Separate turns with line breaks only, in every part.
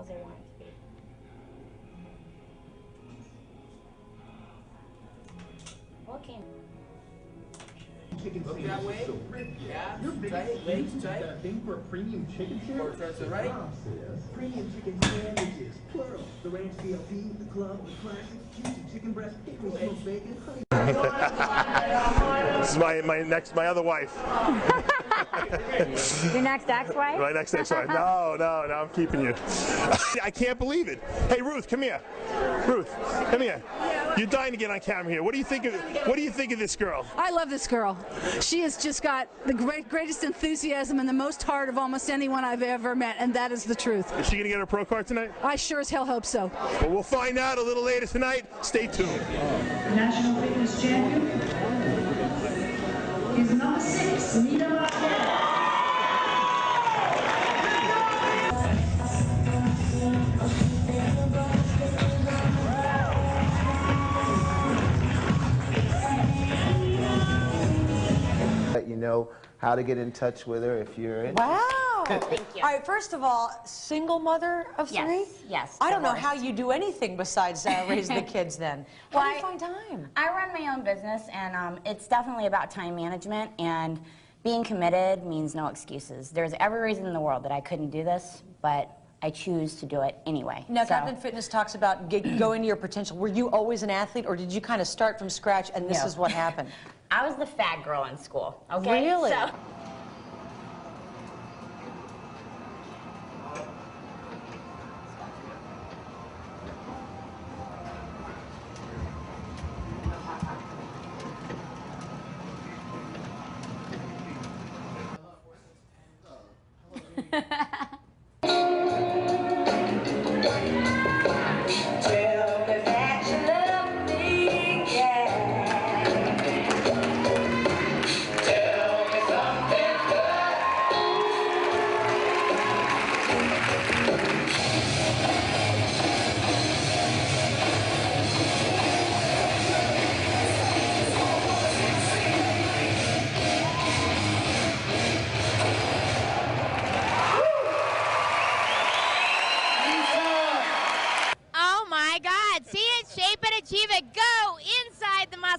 small as they want it to be. Working.
Chicken sandwich that way. So yeah, you're tight, legs tight. Got a thing for a premium chicken sandwich? That's right. Premium chicken sandwiches, plural. The ranch VLP, the club, the classic, juicy chicken breast, hickory smoked bacon, honey.
This is my other wife.
Your next ex-wife?
My next ex-wife. No, I'm keeping you. I can't believe it. Hey, Ruth, come here. Ruth, come here. You're dying to get on camera here. What do you think of this girl?
I love this girl. She has just got the greatest enthusiasm and the most heart of almost anyone I've ever met, and that is the truth.
Is she going to get her pro card tonight?
I sure as hell hope so.
Well, we'll find out a little later tonight. Stay tuned.
National Fitness Champion is number 6, Nina Marquez.
Let you know how to get in touch with her if you're in.
Wow.
Thank you.
All right, first of all, single mother of 3?
Yes.
I don't know
divorced.
how you do anything besides raising the kids then. How do you find time?
I run my own business, and it's definitely about time management, and being committed means no excuses. There's every reason in the world that I couldn't do this, but I choose to do it anyway.
Now, Captain Fitness talks about going to your potential. Were you always an athlete, or did you kind of start from scratch and this is what happened?
I was the fat girl in school, okay?
Really?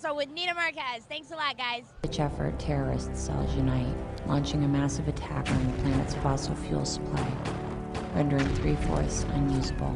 So with Nina Marquez. Thanks a lot, guys.
Each effort, terrorists cells unite, launching a massive attack on the planet's fossil fuel supply, rendering 3/4 unusable.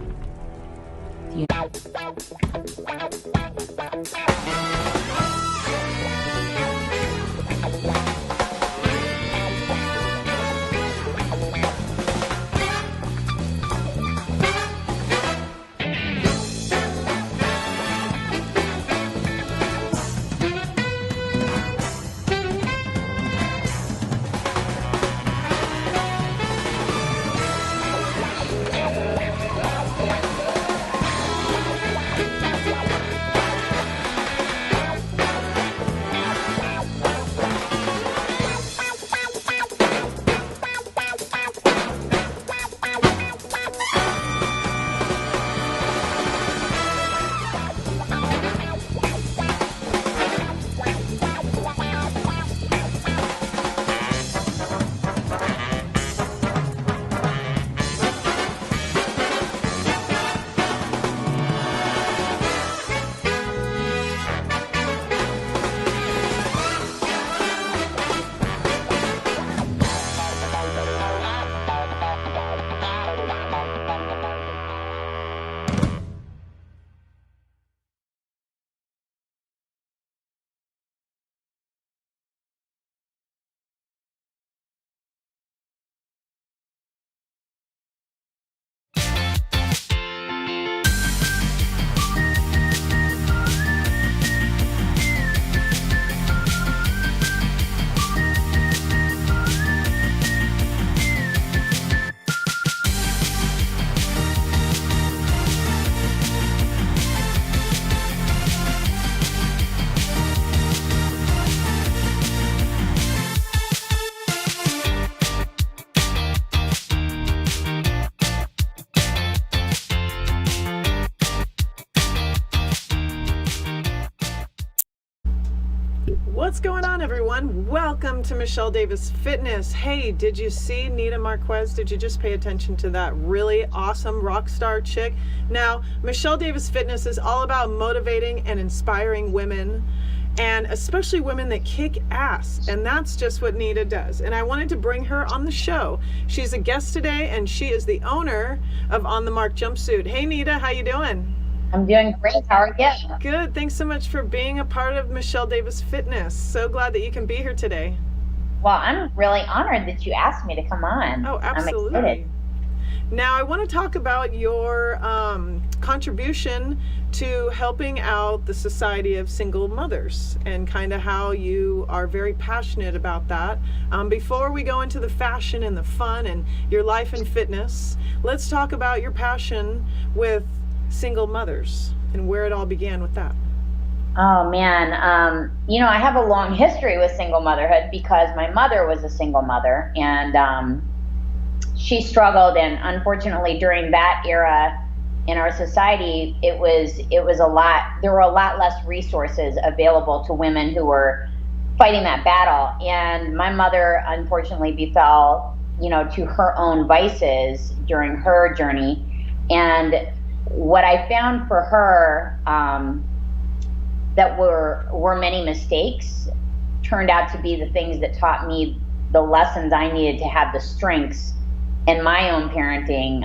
going on, everyone? Welcome to Michelle Davis Fitness. Hey, did you see Nita Marquez? Did you just pay attention to that really awesome rock star chick? Now, Michelle Davis Fitness is all about motivating and inspiring women, and especially women that kick ass, and that's just what Nita does. And I wanted to bring her on the show. She's a guest today, and she is the owner of On the Mark Jumpsuit. Hey, Nita, how you doing?
I'm doing great. How are you?
Good. Thanks so much for being a part of Michelle Davis Fitness. So glad that you can be here today.
Well, I'm really honored that you asked me to come on.
Oh, absolutely.
I'm excited.
Now, I want to talk about your contribution to helping out the Society of Single Mothers and kind of how you are very passionate about that. Before we go into the fashion and the fun and your life and fitness, let's talk about your passion with single mothers and where it all began with that.
Oh man, you know, I have a long history with single motherhood because my mother was a single mother, and she struggled, and unfortunately during that era in our society, it was a lot, there were a lot less resources available to women who were fighting that battle. And my mother unfortunately befell, you know, to her own vices during her journey. And what I found for her that were many mistakes turned out to be the things that taught me the lessons I needed to have the strengths in my own parenting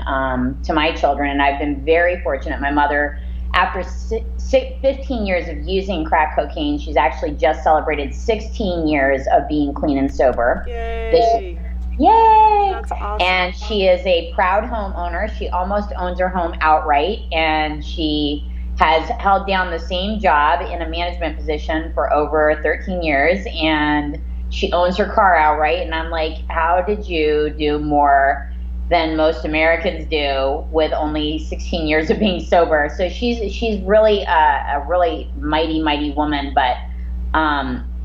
to my children. And I've been very fortunate. My mother, after 15 years of using crack cocaine, she's actually just celebrated 16 years of being clean and sober.
Yay!
Yay!
That's awesome.
And she is a proud homeowner. She almost owns her home outright, and she has held down the same job in a management position for over 13 years, and she owns her car outright. And I'm like, how did you do more than most Americans do with only 16 years of being sober? So she's really a really mighty woman, but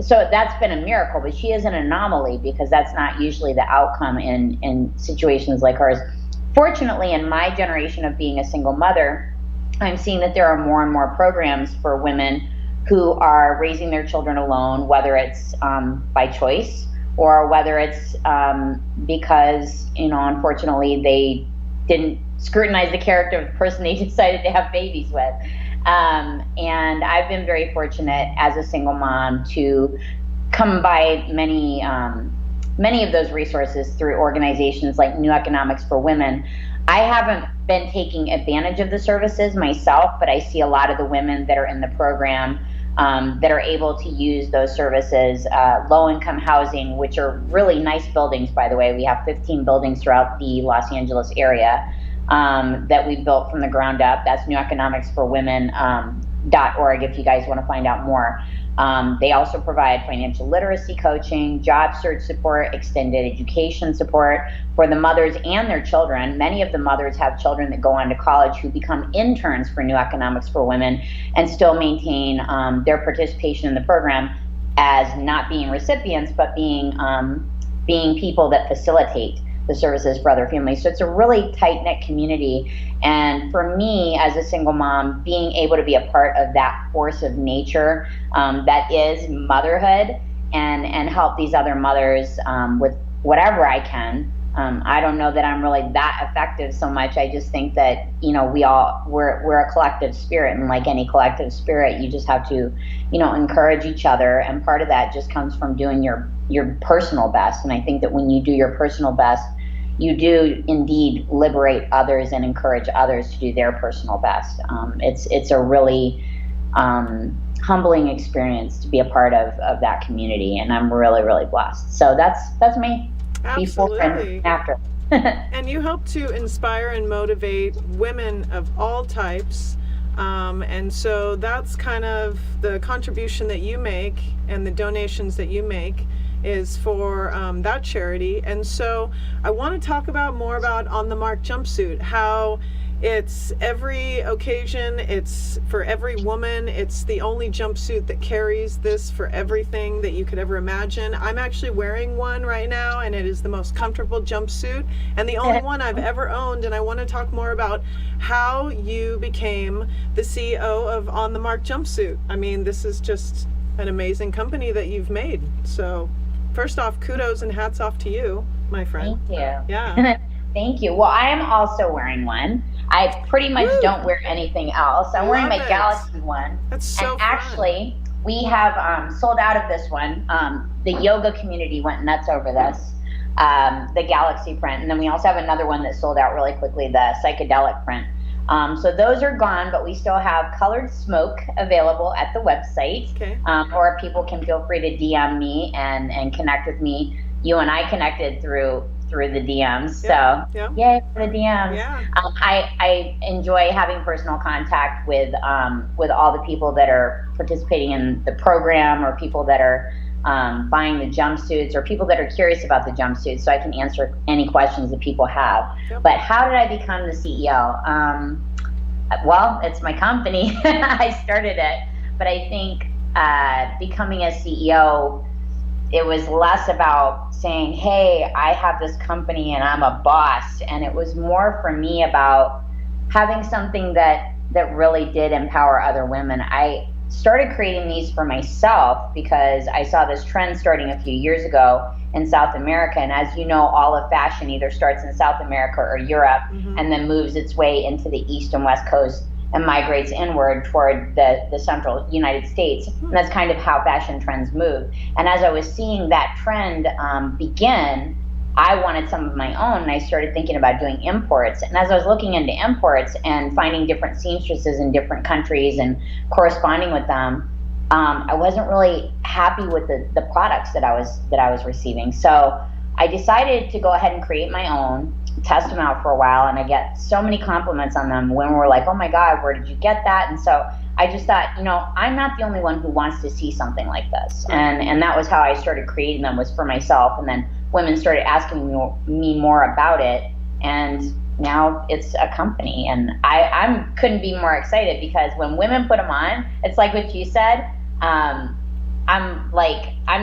so that's been a miracle, but she is an anomaly because that's not usually the outcome in situations like hers. Fortunately, in my generation of being a single mother, I'm seeing that there are more and more programs for women who are raising their children alone, whether it's by choice or whether it's because, you know, unfortunately they didn't scrutinize the character of the person they decided to have babies with. And I've been very fortunate as a single mom to come by many of those resources through organizations like New Economics for Women. I haven't been taking advantage of the services myself, but I see a lot of the women that are in the program that are able to use those services, low-income housing, which are really nice buildings, by the way. We have 15 buildings throughout the Los Angeles area that we built from the ground up. That's neweconomicsforwomen.org if you guys want to find out more. They also provide financial literacy coaching, job search support, extended education support for the mothers and their children. Many of the mothers have children that go on to college who become interns for New Economics for Women and still maintain their participation in the program as not being recipients, but being people that facilitate the services for other families. So it's a really tight-knit community. And for me, as a single mom, being able to be a part of that force of nature that is motherhood and help these other mothers with whatever I can. I don't know that I'm really that effective so much. I just think that, you know, we're a collective spirit, and like any collective spirit, you just have to, you know, encourage each other. And part of that just comes from doing your personal best. And I think that when you do your personal best, you do indeed liberate others and encourage others to do their personal best. It's a really humbling experience to be a part of that community, and I'm really blessed. So that's me.
Absolutely.
Before and after.
And you help to inspire and motivate women of all types. And so that's kind of the contribution that you make, and the donations that you make is for that charity. And so I want to talk about more about On the Mark Jumpsuit, how it's every occasion, it's for every woman, it's the only jumpsuit that carries this for everything that you could ever imagine. I'm actually wearing one right now, and it is the most comfortable jumpsuit and the only one I've ever owned. And I want to talk more about how you became the CEO of On the Mark Jumpsuit. I mean, this is just an amazing company that you've made. So first off, kudos and hats off to you, my friend.
Thank you.
Yeah.
Thank you. Well, I am also wearing one. I pretty much don't wear anything else. I'm wearing my
Love it.
Galaxy one.
That's so
And
fun.
actually, we have sold out of this one. The yoga community went nuts over this, the Galaxy print. And then we also have another one that sold out really quickly, the psychedelic print. So those are gone, but we still have Colored Smoke available at the website.
Okay.
Or people can feel free to DM me and connect with me. You and I connected through the DMs.
Yeah,
So
yeah.
yay for the DMs.
Yeah.
I enjoy having personal contact with all the people that are participating in the program, or people that are buying the jumpsuits, or people that are curious about the jumpsuits, so I can answer any questions that people have.
Yep.
But how did I become the CEO? Well, it's my company. I started it, but I think becoming a CEO, it was less about saying, hey, I have this company and I'm a boss. And it was more for me about having something that really did empower other women. I started creating these for myself because I saw this trend starting a few years ago in South America. And as you know, all of fashion either starts in South America or Europe, and then moves its way into the East and West Coast and migrates inward toward the central United States. And that's kind of how fashion trends move. And as I was seeing that trend begin, I wanted some of my own, and I started thinking about doing imports. And as I was looking into imports and finding different seamstresses in different countries and corresponding with them, I wasn't really happy with the products that I was receiving. So I decided to go ahead and create my own, test them out for a while, and I get so many compliments on them. Women were like, oh my God, where did you get that? And so I just thought, I'm not the only one who wants to see something like this. And that was how I started creating them, was for myself. And then women started asking me more about it. And now it's a company. And I couldn't be more excited, because when women put them on, it's like what you said. I'm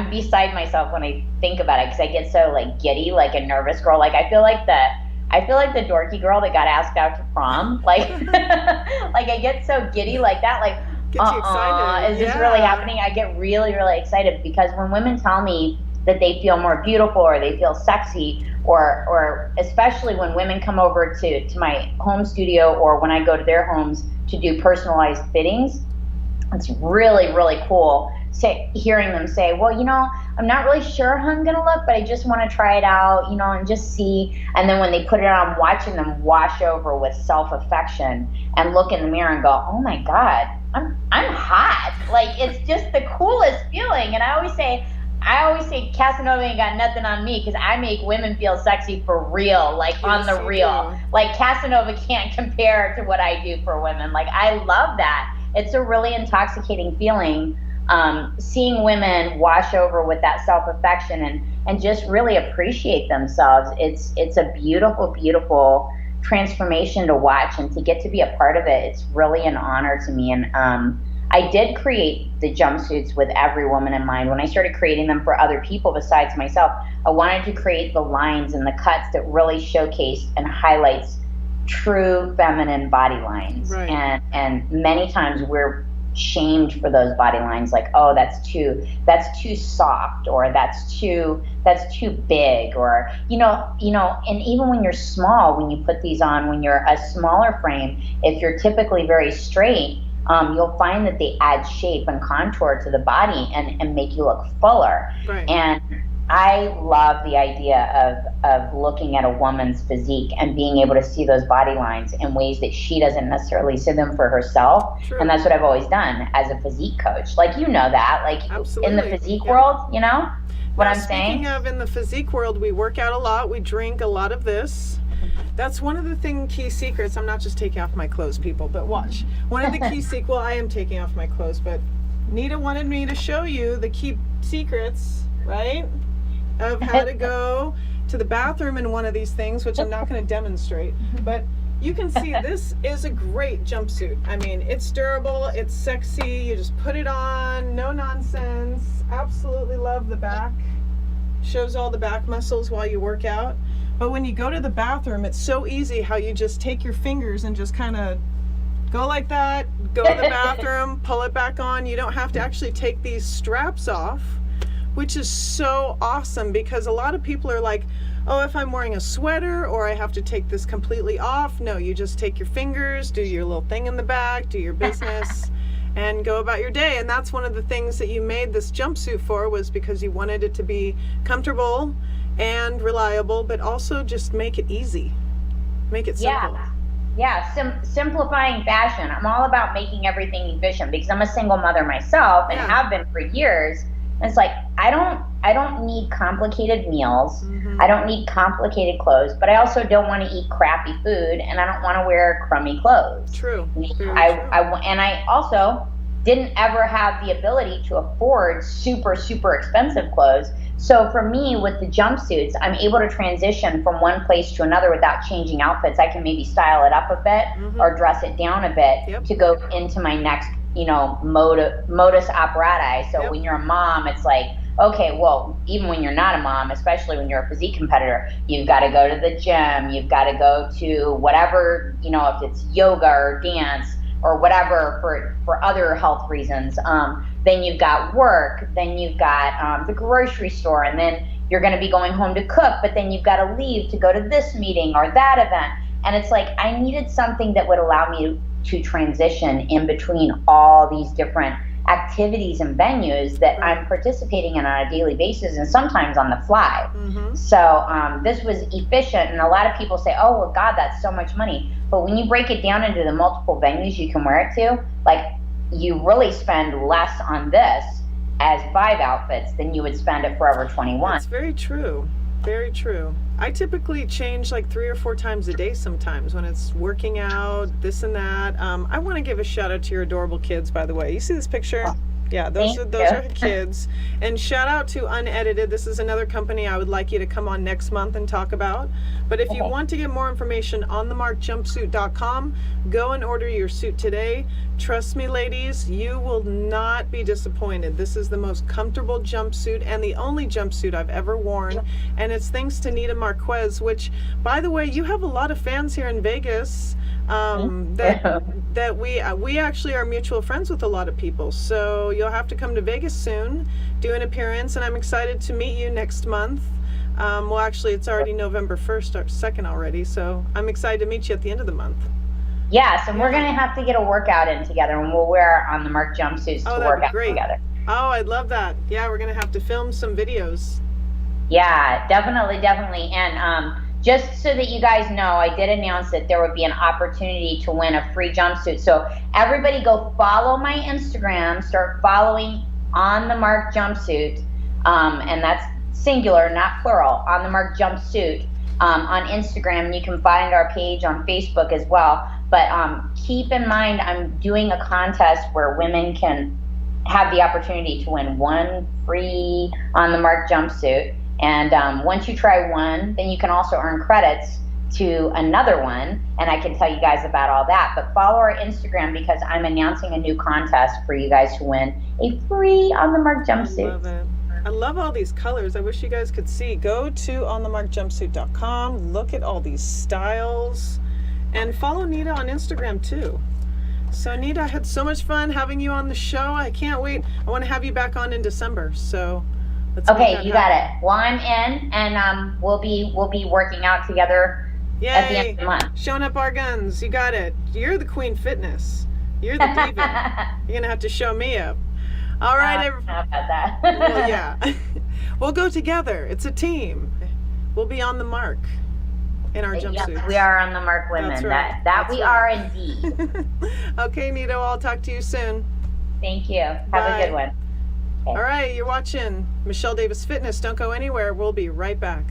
beside myself when I think about it, because I get so giddy, like a nervous girl. Like I feel like the dorky girl that got asked out to prom. Like I get so giddy like that. Like,
Gets you excited.
is this really happening? I get really, really excited, because when women tell me that they feel more beautiful, or they feel sexy, or especially when women come over to my home studio, or when I go to their homes to do personalized fittings, it's really, really cool hearing them say, well, I'm not really sure how I'm going to look, but I just want to try it out, and just see. And then when they put it on, watching them wash over with self-affection and look in the mirror and go, oh my God, I'm hot. Like, it's just the coolest feeling. And I always say Casanova ain't got nothing on me, because I make women feel sexy for real, like on the real. Like Casanova can't compare to what I do for women. Like, I love that. It's a really intoxicating feeling, seeing women wash over with that self-affection and just really appreciate themselves. It's a beautiful, beautiful transformation to watch, and to get to be a part of it, it's really an honor to me. And I did create the jumpsuits with every woman in mind. When I started creating them for other people besides myself, I wanted to create the lines and the cuts that really showcase and highlights true feminine body lines.
Right.
And many times we're shamed for those body lines, like, oh, that's too soft, or that's too big, or and even when you're small, when you put these on, when you're a smaller frame, if you're typically very straight, you'll find that they add shape and contour to the body and make you look fuller.
Right.
And I love the idea of looking at a woman's physique and being able to see those body lines in ways that she doesn't necessarily see them for herself.
True.
And that's what I've always done as a physique coach. Like, that, like,
Absolutely.
in the physique world, what I'm saying?
Speaking of in the physique world, we work out a lot, we drink a lot of this. That's one of the key secrets. I'm not just taking off my clothes, people, but watch. One of the key secrets, well, I am taking off my clothes, but Nita wanted me to show you the key secrets, right, of how to go to the bathroom in one of these things, which I'm not going to demonstrate, but you can see this is a great jumpsuit. I mean, it's durable, it's sexy, you just put it on, no nonsense. Absolutely love the back. Shows all the back muscles while you work out. But when you go to the bathroom, it's so easy how you just take your fingers and just kind of Go like that, go to the bathroom, pull it back on. You don't have to actually take these straps off, which is so awesome because a lot of people are like, oh, if I'm wearing a sweater or I have to take this completely off. No, you just take your fingers, do your little thing in the back, do your business, and go about your day. And that's one of the things that you made this jumpsuit for, was because you wanted it to be comfortable and reliable, but also just make it easy. Make it simple.
Simplifying fashion. I'm all about making everything efficient because I'm a single mother myself and have been for years. And it's like, I don't need complicated meals. I don't need complicated clothes, but I also don't want to eat crappy food, and I don't want to wear crummy clothes.
True.
I also didn't ever have the ability to afford super, super expensive clothes. So for me, with the jumpsuits, I'm able to transition from one place to another without changing outfits. I can maybe style it up a bit or dress it down a bit to go into my next, modus operandi. So when you're a mom, it's like, okay, well, even when you're not a mom, especially when you're a physique competitor, you've got to go to the gym, you've got to go to whatever, if it's yoga or dance or whatever for other health reasons. Then you've got work, then you've got the grocery store, and then you're going to be going home to cook, but then you've got to leave to go to this meeting or that event. And it's like, I needed something that would allow me to transition in between all these different activities and venues that I'm participating in on a daily basis and sometimes on the fly. So this was efficient, and a lot of people say, oh, well, God, that's so much money. But when you break it down into the multiple venues you can wear it to, like, you really spend less on this as 5 outfits than you would spend at Forever 21.
That's very true. Very true. I typically change like 3 or 4 times a day sometimes when it's working out, this and that. I want to give a shout out to your adorable kids, by the way. You see this picture? Yeah, those are the kids. And shout out to Unedited. This is another company I would like you to come on next month and talk about. But if you want to get more information on themarkjumpsuit.com, go and order your suit today. Trust me, ladies, you will not be disappointed. This is the most comfortable jumpsuit and the only jumpsuit I've ever worn. And it's thanks to Nita Marquez, which, by the way, you have a lot of fans here in Vegas. That we actually are mutual friends with a lot of people, so you'll have to come to Vegas soon, do an appearance, and I'm excited to meet you next month. Well, actually, it's already November 1st or 2nd already, so I'm excited to meet you at the end of the month.
Yes, and we're gonna have to get a workout in together, and we'll wear On the Mark jumpsuits to work out together.
Oh, I'd love that. Yeah, we're gonna have to film some videos.
Yeah, definitely, and just so that you guys know, I did announce that there would be an opportunity to win a free jumpsuit. So everybody go follow my Instagram, start following On the Mark Jumpsuit, and that's singular, not plural, On the Mark Jumpsuit on Instagram. You can find our page on Facebook as well. But keep in mind, I'm doing a contest where women can have the opportunity to win 1 free On the Mark jumpsuit. And once you try one, then you can also earn credits to another one, and I can tell you guys about all that. But follow our Instagram because I'm announcing a new contest for you guys to win a free On the Mark jumpsuit.
I love it. I love all these colors. I wish you guys could see. Go to onthemarkjumpsuit.com, look at all these styles, and follow Nita on Instagram too. So Nita, I had so much fun having you on the show. I can't wait. I want to have you back on in December. So
okay, you got it. Well, I'm in, and we'll be working out together at the end of the month.
Showing up our guns. You got it. You're the Queen Fitness. You're the diva. You're gonna have to show me up. All right, everyone.
How about that?
Well, yeah. We'll go together. It's a team. We'll be on the mark in our jumpsuits.
Yes, we are On the Mark women.
That's right.
That we are indeed.
Okay, Nita. I'll talk to you soon.
Thank you. Have
Bye.
a good one.
All right, you're watching Michelle Davis Fitness. Don't go anywhere. We'll be right back.